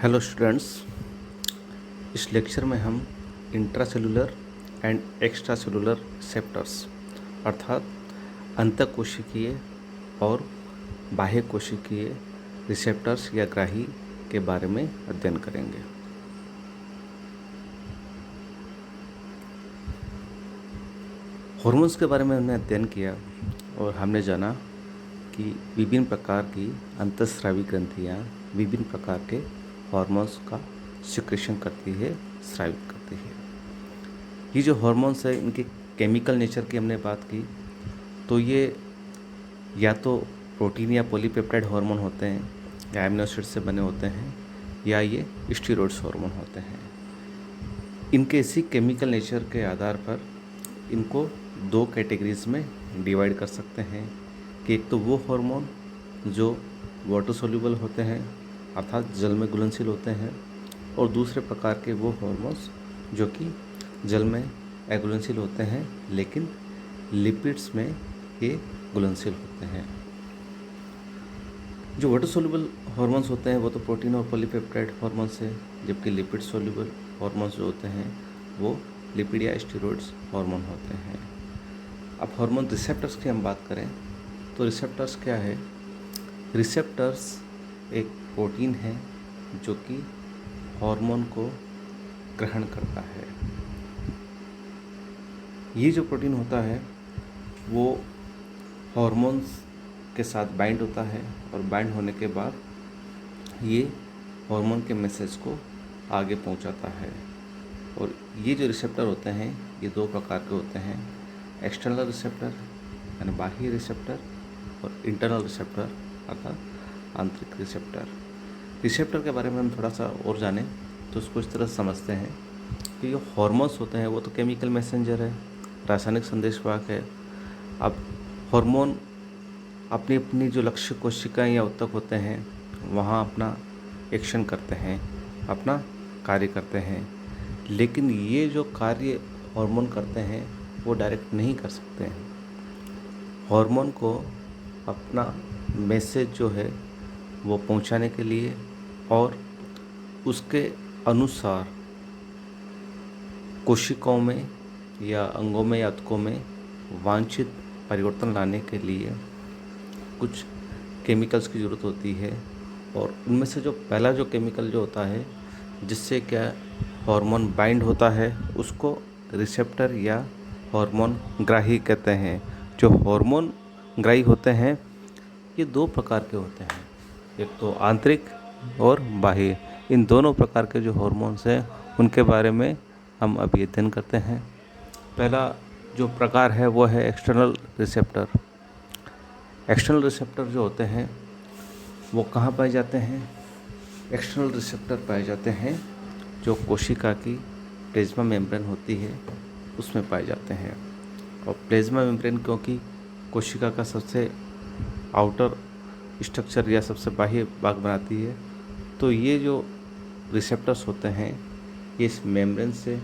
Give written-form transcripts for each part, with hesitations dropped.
Hello students. इस lecture में हम इंट्रासेलुलर एंड एक्स्ट्रासेलुलर रिसेप्टर्स अर्थात अंतःकोशिकीय और बाह्य कोशिकीय रिसेप्टर्स या ग्राही के बारे में अध्ययन करेंगे। हॉर्मोन्स के बारे में हमने अध्ययन किया और हमने जाना कि विभिन्न प्रकार की अंतःस्रावी ग्रंथियाँ विभिन्न प्रकार के हॉर्मोन्स का सिक्रेशन करती है, स्रावित करती है। ये जो हॉर्मोन्स है इनके केमिकल नेचर की हमने बात की, तो ये या तो प्रोटीन या पॉलीपेप्टाइड हार्मोन होते हैं या एमिनो एसिड से बने होते हैं या ये स्टेरॉइड्स हार्मोन होते हैं। इनके इसी केमिकल नेचर के आधार पर इनको दो कैटेगरीज में डिवाइड कर सकते हैं कि एक तो वो हार्मोन जो वाटर सोल्यूबल होते हैं अर्थात जल में घुलनशील होते हैं, और दूसरे प्रकार के वो हार्मोन्स जो कि जल में अघुलनशील होते हैं लेकिन लिपिड्स में ये घुलनशील होते हैं। जो वाटर सोल्यूबल हार्मोन्स होते हैं वो तो प्रोटीन और पॉलीपेप्टाइड हार्मोन्स है, जबकि लिपिड सोल्यूबल हार्मोन्स जो होते हैं वो लिपिड या स्टेरॉइड्स हार्मोन होते हैं। अब हार्मोन रिसेप्टर्स की हम बात करें तो रिसेप्टर्स क्या है? रिसेप्टर्स एक प्रोटीन है जो कि हार्मोन को ग्रहण करता है। ये जो प्रोटीन होता है वो हार्मोन्स के साथ बाइंड होता है और बाइंड होने के बाद ये हार्मोन के मैसेज को आगे पहुंचाता है। और ये जो रिसेप्टर होते हैं ये दो प्रकार के होते हैं, एक्सटर्नल रिसेप्टर यानी बाह्य रिसेप्टर और इंटरनल रिसेप्टर अर्थात आंतरिक रिसेप्टर। रिसेप्टर के बारे में हम थोड़ा सा और जानें तो उसको इस तरह समझते हैं कि जो हार्मोन्स होते हैं वो तो केमिकल मैसेंजर है, रासायनिक संदेशवाहक है। अब हार्मोन अपनी अपनी जो लक्ष्य कोशिकाएं या उत्तक होते हैं वहाँ अपना एक्शन करते हैं, अपना कार्य करते हैं, लेकिन ये जो कार्य हार्मोन करते हैं वो डायरेक्ट नहीं कर सकते हैं। हार्मोन को अपना मैसेज जो है वो पहुंचाने के लिए और उसके अनुसार कोशिकाओं में या अंगों में या ऊतकों में वांछित परिवर्तन लाने के लिए कुछ केमिकल्स की ज़रूरत होती है। और उनमें से जो पहला जो केमिकल जो होता है जिससे क्या हार्मोन बाइंड होता है उसको रिसेप्टर या हार्मोन ग्राही कहते हैं। जो हार्मोन ग्राही होते हैं ये दो प्रकार के होते हैं, एक तो आंतरिक और बाह्य। इन दोनों प्रकार के जो हार्मोन्स हैं उनके बारे में हम अभी अध्ययन करते हैं। पहला जो प्रकार है वो है एक्सटर्नल रिसेप्टर। एक्सटर्नल रिसेप्टर जो होते हैं वो कहाँ पाए जाते हैं? एक्सटर्नल रिसेप्टर पाए जाते हैं जो कोशिका की प्लाज्मा मेम्ब्रेन होती है उसमें पाए जाते हैं। और प्लाज्मा मेम्ब्रेन क्योंकि कोशिका का सबसे आउटर स्ट्रक्चर या सबसे बाह्य भाग बनाती है, तो ये जो रिसेप्टर्स होते हैं ये इस मेम्ब्रेन से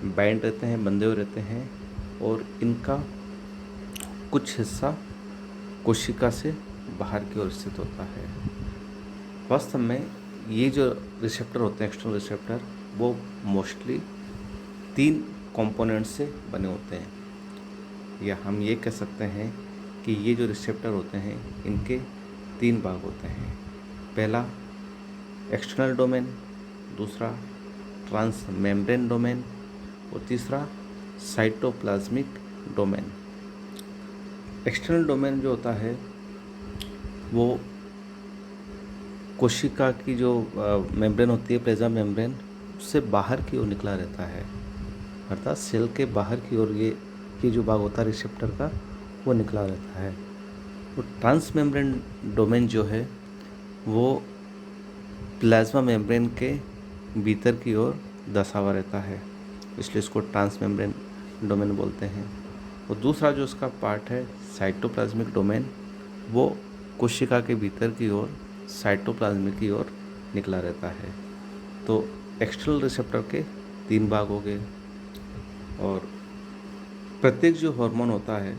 बाइंड रहते हैं, बंधे हुए रहते हैं, और इनका कुछ हिस्सा कोशिका से बाहर की ओर स्थित होता है। वास्तव में ये जो रिसेप्टर होते हैं एक्सटर्नल रिसेप्टर वो मोस्टली 3 कंपोनेंट से बने होते हैं, या हम ये कह सकते हैं कि ये जो रिसेप्टर होते हैं इनके 3 भाग होते हैं। पहला एक्सटर्नल डोमेन, दूसरा ट्रांस मेम्ब्रेन डोमेन और तीसरा साइटोप्लाज्मिक डोमेन। एक्सटर्नल डोमेन जो होता है वो कोशिका की जो मेम्ब्रेन होती है प्लाज्मा मेम्ब्रेन उससे बाहर की ओर निकला रहता है, अर्थात सेल के बाहर की ओर ये जो भाग होता है रिसेप्टर का वो निकला रहता है। तो ट्रांस मेम्ब्रेन डोमेन जो है वो प्लाज्मा मेम्ब्रेन के भीतर की ओर दसा हुआ रहता है, इसलिए इसको ट्रांस मेम्ब्रेन डोमेन बोलते हैं। और दूसरा जो उसका पार्ट है साइटोप्लाज्मिक डोमेन वो कोशिका के भीतर की ओर साइटोप्लाज्म की ओर निकला रहता है। तो एक्सटर्नल रिसेप्टर के 3 भाग हो गए। और प्रत्येक जो हार्मोन होता है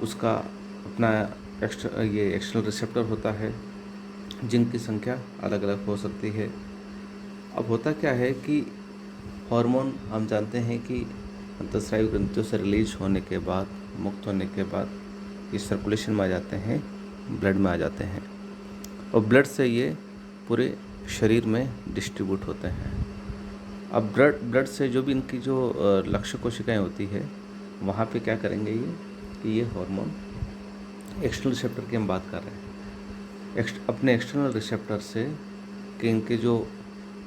उसका अपना एक्सटर्नल रिसेप्टर होता है जिनकी संख्या अलग अलग हो सकती है। अब होता क्या है कि हार्मोन हम जानते हैं कि अंतःस्रावी ग्रंथियों से रिलीज होने के बाद, मुक्त होने के बाद ये सर्कुलेशन में आ जाते हैं, ब्लड में आ जाते हैं और ब्लड से ये पूरे शरीर में डिस्ट्रीब्यूट होते हैं। अब ब्लड से जो भी इनकी जो लक्ष्य कोशिकाएं होती है, वहाँ पे क्या करेंगे ये कि ये हार्मोन एक्सटर्नल रिसेप्टर की हम बात कर रहे हैं, अपने एक्सटर्नल रिसेप्टर से कि इनके जो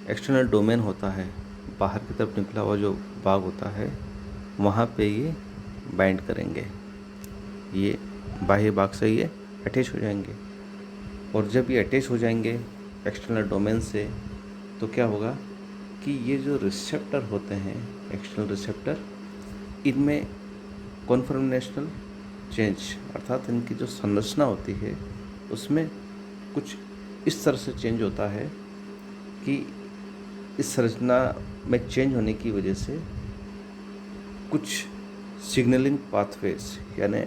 एक्सटर्नल डोमेन होता है, बाहर की तरफ निकला हुआ जो भाग होता है, वहाँ पे ये बाइंड करेंगे, ये बाह्य भाग से ये अटैच हो जाएंगे। और जब ये अटैच हो जाएंगे एक्सटर्नल डोमेन से, तो क्या होगा कि ये जो रिसेप्टर होते हैं, एक्सटर्नल रिसेप्टर, इनमें कॉन्फॉर्मेशनल चेंज अर्थात इनकी जो संरचना होती है उसमें कुछ इस तरह से चेंज होता है कि इस संरचना में चेंज होने की वजह से कुछ सिग्नलिंग पाथवेज, यानी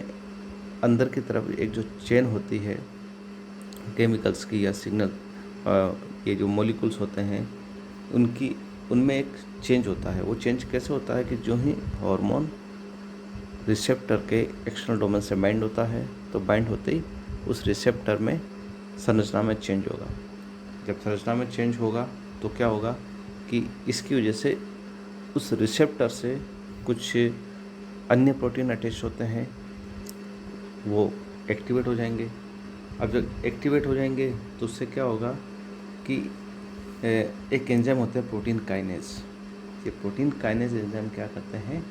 अंदर की तरफ एक जो चेन होती है केमिकल्स की या सिग्नल, ये जो मॉलिक्यूल्स होते हैं उनमें एक चेंज होता है। वो चेंज कैसे होता है कि जो ही हार्मोन रिसेप्टर के एक्सटर्नल डोमेन से बाइंड होता है, तो बाइंड होते ही उस रिसेप्टर में संरचना में चेंज होगा। जब संरचना में चेंज होगा तो क्या होगा कि इसकी वजह से उस रिसेप्टर से कुछ अन्य प्रोटीन अटैच होते हैं, वो एक्टिवेट हो जाएंगे। अब जब एक्टिवेट हो जाएंगे तो उससे क्या होगा कि एक एंजाइम होता है प्रोटीन काइनेज। ये प्रोटीन काइनेज एंजाइम क्या करते हैं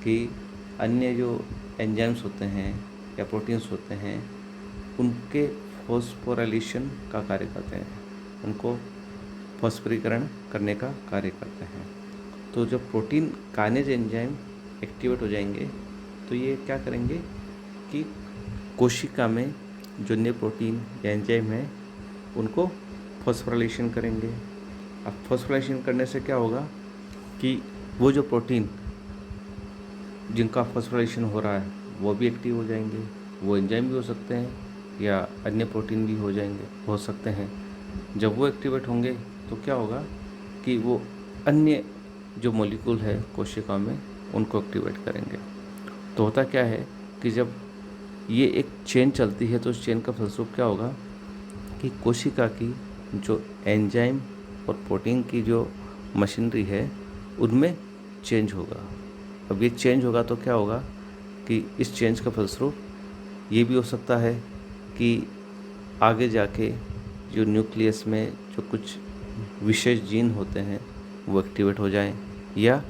कि अन्य जो एंजाइम्स होते हैं या प्रोटीन्स होते हैं उनके फॉस्फोराइलेशन का कार्य करते हैं, उनको फॉस्फोरीकरण करने का कार्य करते हैं। तो जब प्रोटीन काइनेज एंजाइम एक्टिवेट हो जाएंगे तो ये क्या करेंगे कि कोशिका में जो अन्य प्रोटीन या एंजाइम है उनको फॉस्फोराइलेशन करेंगे। अब फॉस्फोराइलेशन करने से क्या होगा कि वो जो प्रोटीन जिनका फॉस्फोराइलेशन हो रहा है वो भी एक्टिव हो जाएंगे। वो एंजाइम भी हो सकते हैं या अन्य प्रोटीन भी हो सकते हैं। जब वो एक्टिवेट होंगे तो क्या होगा कि वो अन्य जो मॉलिक्यूल है कोशिका में उनको एक्टिवेट करेंगे। तो होता क्या है कि जब ये एक चेन चलती है तो उस चेन का फलस्वरूप क्या होगा कि कोशिका की जो एंजाइम और प्रोटीन की जो मशीनरी है उनमें चेंज होगा। अब ये चेंज होगा तो क्या होगा कि इस चेंज का फलस्वरूप ये भी हो सकता है कि आगे जाके जो न्यूक्लियस में जो कुछ विशेष जीन होते हैं वो एक्टिवेट हो जाएं, या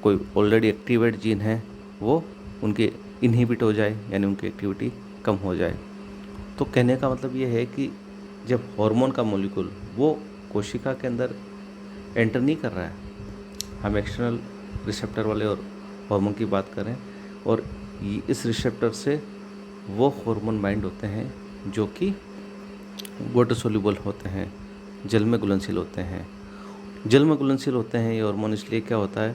कोई ऑलरेडी एक्टिवेट जीन है वो उनके इनहिबिट हो जाए, यानी उनकी एक्टिविटी कम हो जाए। तो कहने का मतलब ये है कि जब हार्मोन का मॉलिक्यूल वो कोशिका के अंदर एंटर नहीं कर रहा है, हम एक्सटर्नल रिसेप्टर वाले और हार्मोन की बात करें, और इस रिसेप्टर से वो हार्मोन बाइंड होते हैं जो कि वाटर सोल्यूबल होते हैं, जल में घुलनशील होते हैं। जल में घुलनशील होते हैं ये हार्मोन, इसलिए क्या होता है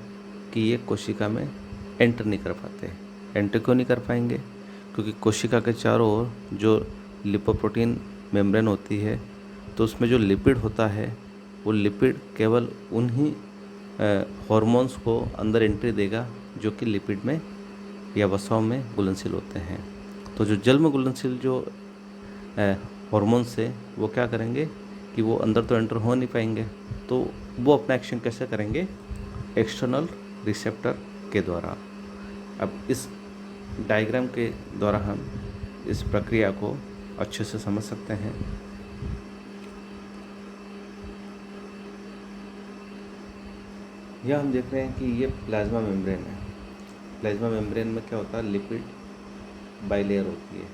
कि ये कोशिका में एंटर नहीं कर पाते। एंटर क्यों नहीं कर पाएंगे? क्योंकि कोशिका के चारों ओर जो लिपोप्रोटीन मेम्ब्रेन होती है, तो उसमें जो लिपिड होता है वो लिपिड केवल उन्हीं हार्मोन्स को अंदर एंट्री देगा जो कि लिपिड में या वसाओं में घुलनशील होते हैं। तो जो जल में घुलनशील जो हार्मोन्स है वो क्या करेंगे कि वो अंदर तो एंटर हो नहीं पाएंगे, तो वो अपना एक्शन कैसे करेंगे? एक्सटर्नल रिसेप्टर के द्वारा। अब इस डायग्राम के द्वारा हम इस प्रक्रिया को अच्छे से समझ सकते हैं। यह हम देख रहे हैं कि ये प्लाज्मा मेम्ब्रेन है। प्लाज्मा मेम्ब्रेन में क्या होता है? लिपिड बाइलेयर होती है,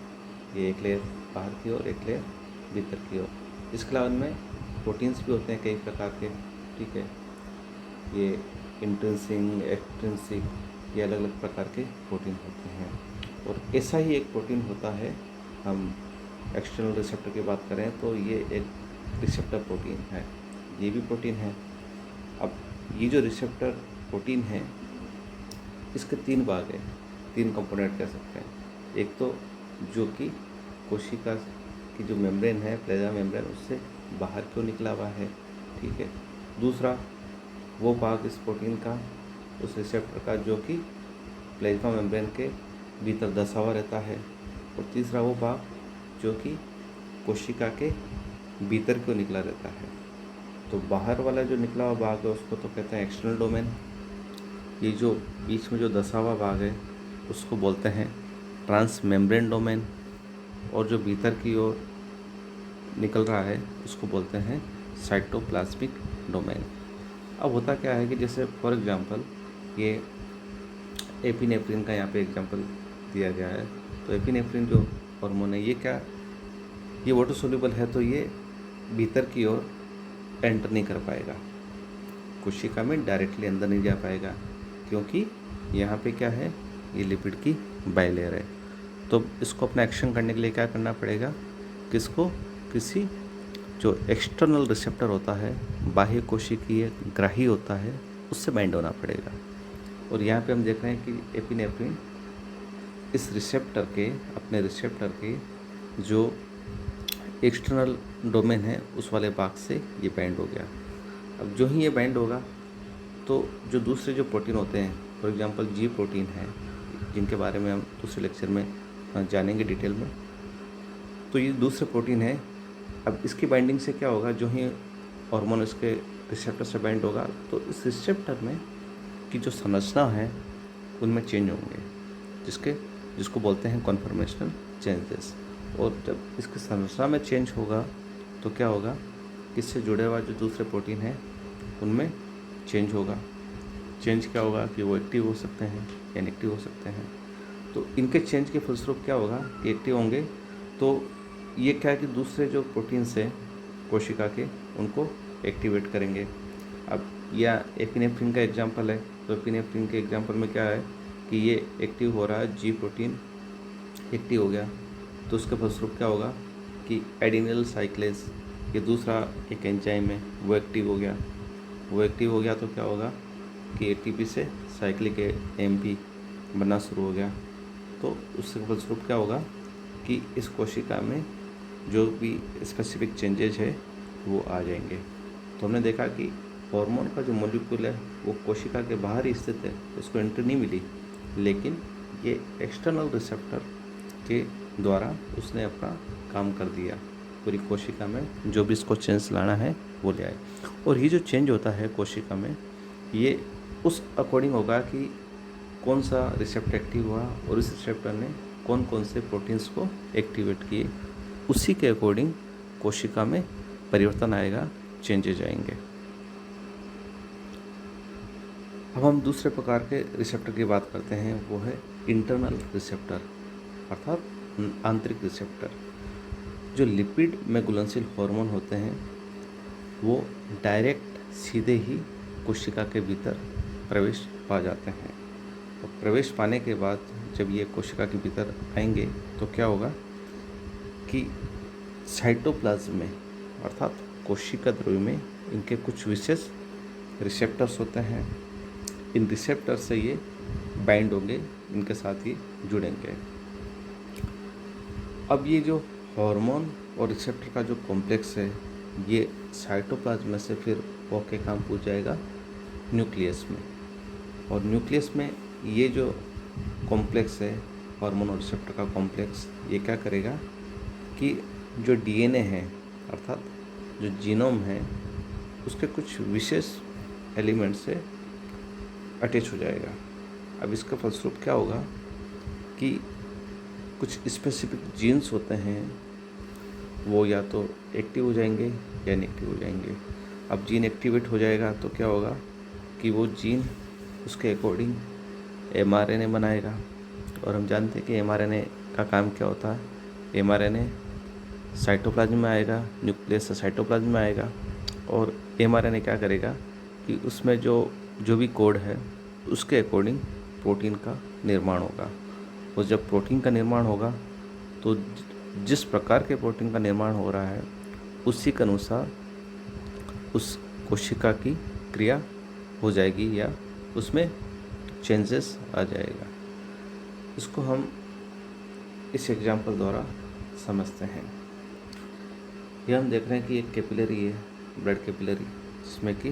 ये एक लेयर बाहर की ओर, एक लेयर भीतर की ओर। इसके अलावा इनमें प्रोटीन्स भी होते हैं कई प्रकार के, ठीक है। ये इंट्रिंसिक, एक्सट्रिंसिक, ये अलग अलग प्रकार के प्रोटीन होते हैं। और ऐसा ही एक प्रोटीन होता है, हम एक्सटर्नल रिसेप्टर की बात करें तो ये एक रिसेप्टर प्रोटीन है, ये भी प्रोटीन है। अब ये जो रिसेप्टर प्रोटीन है इसके 3 भाग हैं, 3 कंपोनेंट कह सकते हैं। एक तो जो कि कोशिका कि जो मेम्ब्रेन है, प्लाज्मा मेम्ब्रेन, उससे बाहर क्यों निकला हुआ है, ठीक है। दूसरा वो भाग इस प्रोटीन का, उस रिसेप्टर का, जो कि प्लाज्मा मेम्ब्रेन के भीतर दसा हुआ रहता है। और तीसरा वो भाग जो कि कोशिका के भीतर क्यों निकला रहता है। तो बाहर वाला जो निकला हुआ भाग है उसको तो कहते हैं एक्सटर्नल डोमेन। ये जो बीच में जो दसा हुआ भाग है उसको बोलते हैं ट्रांस मेम्ब्रेन डोमेन। और जो भीतर की ओर निकल रहा है उसको बोलते हैं साइटोप्लाज्मिक डोमेन। अब होता क्या है कि जैसे फॉर एग्जांपल ये एपिनेफ्रिन का यहाँ पे एग्जांपल दिया गया है। तो एपिनेफ्रिन जो हार्मोन है ये वाटर सोल्यूबल है, तो ये भीतर की ओर एंटर नहीं कर पाएगा, कोशिका में डायरेक्टली अंदर नहीं जा पाएगा, क्योंकि यहाँ पे क्या है, ये लिपिड की बाइलेयर है। तो इसको अपना एक्शन करने के लिए क्या करना पड़ेगा, किसी जो एक्सटर्नल रिसेप्टर होता है, बाह्य कोशिकीय ग्राही होता है, उससे बाइंड होना पड़ेगा। और यहाँ पे हम देख रहे हैं कि एपिनेफ्रिन इस अपने रिसेप्टर के जो एक्सटर्नल डोमेन है उस वाले भाग से ये बाइंड हो गया। अब जो ही ये बाइंड होगा तो जो दूसरे जो प्रोटीन होते हैं, फॉर एग्जांपल जी प्रोटीन है, जिनके बारे में हम दूसरे लेक्चर में जानेंगे डिटेल में। तो ये दूसरे प्रोटीन है। अब इसकी बाइंडिंग से क्या होगा, जो ही हार्मोन इसके रिसेप्टर से बाइंड होगा तो इस रिसेप्टर में की जो संरचना है उनमें चेंज होंगे, जिसको बोलते हैं कॉन्फॉर्मेशनल चेंजेस। और जब इसकी संरचना में चेंज होगा तो क्या होगा, इससे जुड़े हुआ जो दूसरे प्रोटीन हैं उनमें चेंज होगा। चेंज क्या होगा कि वो एक्टिव हो सकते हैं या इनएक्टिव हो सकते हैं। तो इनके चेंज के फलस्वरूप क्या होगा कि एक्टिव होंगे तो ये क्या है कि दूसरे जो प्रोटीन्स हैं कोशिका के उनको एक्टिवेट करेंगे। अब यह एपिनेफ्रिन का एग्जांपल है, तो एपिनेफ्रिन के एग्जांपल में क्या है कि ये एक्टिव हो रहा है, जी प्रोटीन एक्टिव हो गया, तो उसके फलस्वरूप क्या होगा कि एडिनिल साइक्लेज, ये दूसरा एक एंजाइम है, वो एक्टिव हो गया तो क्या होगा कि एटीपी से साइक्लिक एएमपी बनना शुरू हो गया। तो उसके फलस्वरूप क्या होगा कि इस कोशिका में जो भी स्पेसिफिक चेंजेज है वो आ जाएंगे। तो हमने देखा कि हार्मोन का जो मॉलिक्यूल है वो कोशिका के बाहर ही स्थित है, उसको एंट्री नहीं मिली, लेकिन ये एक्सटर्नल रिसेप्टर के द्वारा उसने अपना काम कर दिया, पूरी कोशिका में जो भी इसको चेंज लाना है वो ले आए। और ये जो चेंज होता है कोशिका में, ये उस अकॉर्डिंग होगा कि कौन सा रिसेप्टर एक्टिव हुआ और इस रिसेप्टर ने कौन कौन से प्रोटीन्स को एक्टिवेट किए, उसी के अकॉर्डिंग कोशिका में परिवर्तन आएगा, चेंजेज आएंगे। अब हम दूसरे प्रकार के रिसेप्टर की बात करते हैं, वो है इंटरनल रिसेप्टर अर्थात आंतरिक रिसेप्टर। जो लिपिड में घुलनशील हार्मोन होते हैं वो डायरेक्ट सीधे ही कोशिका के भीतर प्रवेश पा जाते हैं। और प्रवेश पाने के बाद जब ये कोशिका के भीतर आएंगे तो क्या होगा कि साइटोप्लाज्म में अर्थात कोशिका द्रव्य में इनके कुछ विशेष रिसेप्टर्स होते हैं। इन रिसेप्टर से ये बाइंड होंगे, इनके साथ ये जुड़ेंगे। अब ये जो हार्मोन और रिसेप्टर का जो कॉम्प्लेक्स है ये साइटोप्लाज्म में से फिर होके काम पूछ जाएगा न्यूक्लियस में। और न्यूक्लियस में ये जो कॉम्प्लेक्स है हार्मोन और रिसेप्टर का कॉम्प्लेक्स, ये क्या करेगा कि जो डीएनए है अर्थात जो जीनोम है उसके कुछ विशेष एलिमेंट से अटैच हो जाएगा। अब इसका फलस्वरूप क्या होगा कि कुछ स्पेसिफिक जीन्स होते हैं वो या तो एक्टिव हो जाएंगे या इनएक्टिव हो जाएंगे। अब जीन एक्टिवेट हो जाएगा तो क्या होगा कि वो जीन उसके अकॉर्डिंग एमआरएनए बनाएगा। और हम जानते हैं कि एमआरएनए का काम क्या होता है। एमआरएनए साइटोप्लाज्म में आएगा, न्यूक्लियस से साइटोप्लाज्म में आएगा, और एमआरएनए क्या करेगा कि उसमें जो भी कोड है उसके अकॉर्डिंग प्रोटीन का निर्माण होगा। और जब प्रोटीन का निर्माण होगा तो जिस प्रकार के प्रोटीन का निर्माण हो रहा है उसी के अनुसार उस कोशिका की क्रिया हो जाएगी या उसमें चेंजेस आ जाएगा। इसको हम इस एग्जाम्पल द्वारा समझते हैं। ये हम देख रहे हैं कि एक कैपिलरी है, ब्लड कैपिलरी, जिसमें कि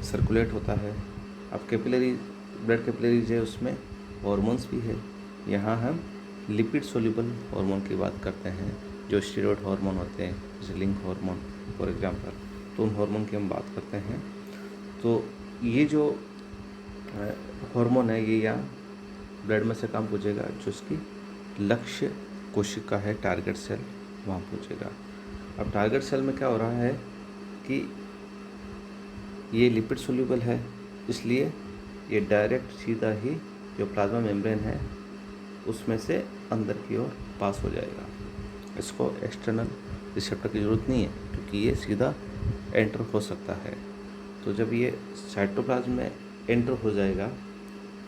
सर्कुलेट होता है। अब कैपिलरी, ब्लड कैपिलरीज है, उसमें हॉर्मोन्स भी है। यहाँ हम लिपिड सोल्यूबल हार्मोन की बात करते हैं, जो स्टेरॉयड हार्मोन होते हैं, जैसे लिंक हार्मोन फॉर एग्जांपल, तो उन हार्मोन की हम बात करते हैं। तो ये जो हार्मोन है, ये यहाँ ब्लड में से काम पूछेगा, जो उसकी लक्ष्य कोशिका है, टारगेट सेल, वहाँ पूछेगा। अब टारगेट सेल में क्या हो रहा है कि ये लिपिड सोल्यूबल है, इसलिए ये डायरेक्ट सीधा ही जो प्लाज्मा मेम्ब्रेन है उसमें से अंदर की ओर पास हो जाएगा। इसको एक्सटर्नल रिसेप्टर की ज़रूरत नहीं है, क्योंकि ये सीधा एंटर हो सकता है। तो जब ये साइटोप्लाज्म में एंटर हो जाएगा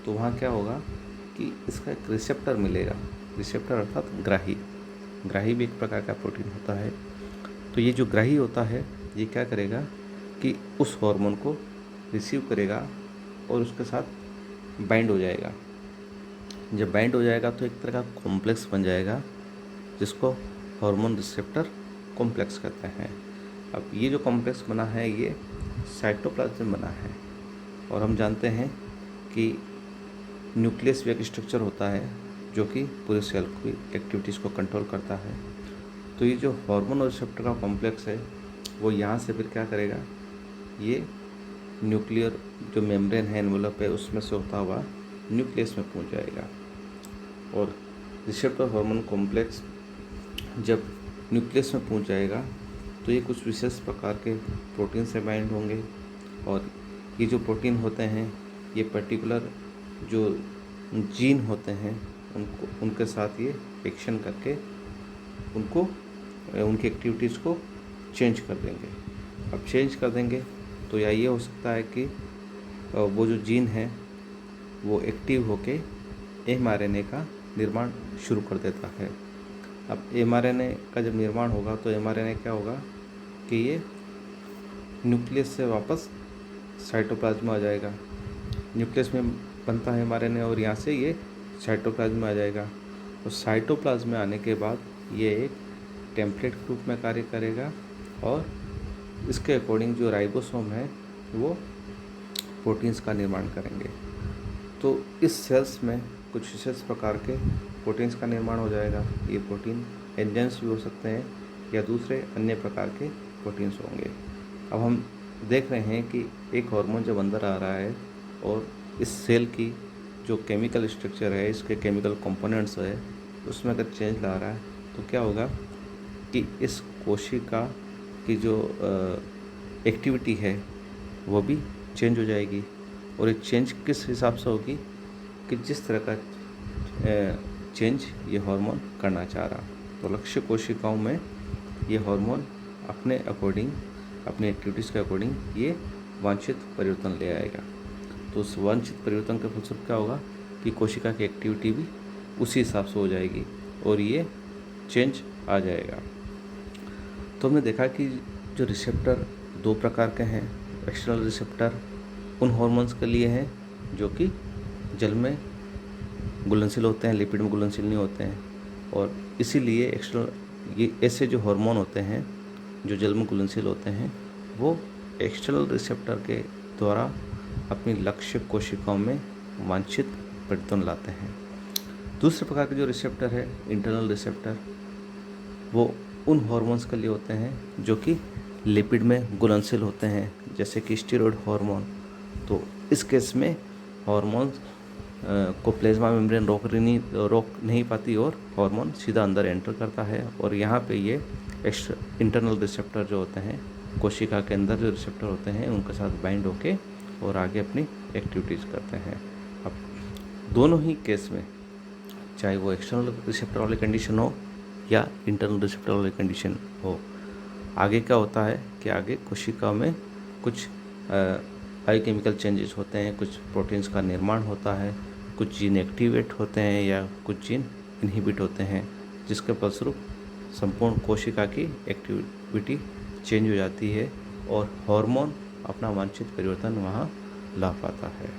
तो वहाँ क्या होगा कि इसका एक रिसेप्टर मिलेगा। रिसेप्टर अर्थात ग्राही। ग्राही भी एक प्रकार का प्रोटीन होता है। तो ये जो ग्राही होता है, ये क्या करेगा कि उस हार्मोन को रिसीव करेगा और उसके साथ बाइंड हो जाएगा। जब बाइंड हो जाएगा तो एक तरह का कॉम्प्लेक्स बन जाएगा, जिसको हार्मोन रिसेप्टर कॉम्प्लेक्स कहते हैं। अब ये जो कॉम्प्लेक्स बना है, ये साइटोप्लाज्म में बना है। और हम जानते हैं कि न्यूक्लियस भी एक स्ट्रक्चर होता है जो कि पूरे सेल की एक्टिविटीज़ को कंट्रोल करता है। तो ये जो हार्मोन रिसेप्टर का कॉम्प्लेक्स है, वो यहाँ से फिर क्या करेगा, ये न्यूक्लियर जो मेम्ब्रेन है, एनवेलप है, उसमें से होता हुआ न्यूक्लियस में पहुँच जाएगा। और रिसेप्टर हार्मोन कॉम्प्लेक्स जब न्यूक्लियस में पहुँच जाएगा तो ये कुछ विशेष प्रकार के प्रोटीन से बाइंड होंगे। और ये जो प्रोटीन होते हैं, ये पर्टिकुलर जो जीन होते हैं उनके साथ ये एक्शन करके उनको उनकी एक्टिविटीज़ को चेंज कर देंगे। अब चेंज कर देंगे तो या ये हो सकता है कि वो जो जीन है वो एक्टिव होके mRNA का निर्माण शुरू कर देता है। अब mRNA का जब निर्माण होगा तो mRNA क्या होगा कि ये न्यूक्लियस से वापस साइटोप्लाज्म में आ जाएगा। न्यूक्लियस में बनता है mRNA और यहाँ से ये साइटोप्लाज्म में आ जाएगा। और साइटोप्लाज्म में आने के बाद ये एक टेम्पलेट के रूप में कार्य करेगा और इसके अकॉर्डिंग जो राइबोसोम है वो प्रोटीन्स का निर्माण करेंगे। तो इस सेल्स में कुछ विशेष प्रकार के प्रोटीन्स का निर्माण हो जाएगा। ये प्रोटीन एंजाइम्स भी हो सकते हैं या दूसरे अन्य प्रकार के प्रोटीन्स होंगे। अब हम देख रहे हैं कि एक हार्मोन जब अंदर आ रहा है और इस सेल की जो केमिकल स्ट्रक्चर है, इसके केमिकल कंपोनेंट्स है, उसमें अगर चेंज ला रहा है तो क्या होगा कि इस कोशिका की जो एक्टिविटी है वो भी चेंज हो जाएगी। और ये चेंज किस हिसाब से होगी कि जिस तरह का चेंज ये हार्मोन करना चाह रहा। तो लक्ष्य कोशिकाओं में ये हार्मोन अपने अकॉर्डिंग, अपनी एक्टिविटीज़ के अकॉर्डिंग ये वांछित परिवर्तन ले आएगा। तो उस वांछित परिवर्तन के फलस्वरूप क्या होगा कि कोशिका की एक्टिविटी भी उसी हिसाब से हो जाएगी और ये चेंज आ जाएगा। तो हमने देखा कि जो रिसेप्टर दो प्रकार के हैं। एक्सटर्नल रिसेप्टर उन हार्मोन्स के लिए हैं जो कि जल में घुलनशील होते हैं, लिपिड में घुलनशील नहीं होते हैं। और इसीलिए एक्सटर्नल ये ऐसे जो हार्मोन होते हैं जो जल में घुलनशील होते हैं, वो एक्सटर्नल रिसेप्टर के द्वारा अपनी लक्ष्य कोशिकाओं में वांछित परिवर्तन लाते हैं। दूसरे प्रकार के जो रिसेप्टर है, इंटरनल रिसेप्टर, वो उन हार्मोन्स के लिए होते हैं जो कि लिपिड में घुलनशील होते हैं, जैसे कि स्टेरॉयड हार्मोन। तो इस केस में हार्मोन्स को प्लाज्मा मेम्ब्रेन रोक नहीं पाती और हार्मोन सीधा अंदर एंटर करता है। और यहाँ पे ये इंटरनल रिसेप्टर जो होते हैं, कोशिका के अंदर जो रिसेप्टर होते हैं, उनके साथ बाइंड होके और आगे अपनी एक्टिविटीज़ करते हैं। अब दोनों ही केस में, चाहे वो एक्सटर्नल रिसेप्टर वाली कंडीशन हो या इंटरनल रिसेप्टर वाली कंडीशन हो, आगे क्या होता है कि आगे कोशिका में कुछ बायोकेमिकल चेंजेस होते हैं, कुछ प्रोटीन्स का निर्माण होता है, कुछ जीन एक्टिवेट होते हैं या कुछ जीन इनहिबिट होते हैं, जिसके फलस्वरूप संपूर्ण कोशिका की एक्टिविटी चेंज हो जाती है और हार्मोन अपना वांछित परिवर्तन वहाँ ला पाता है।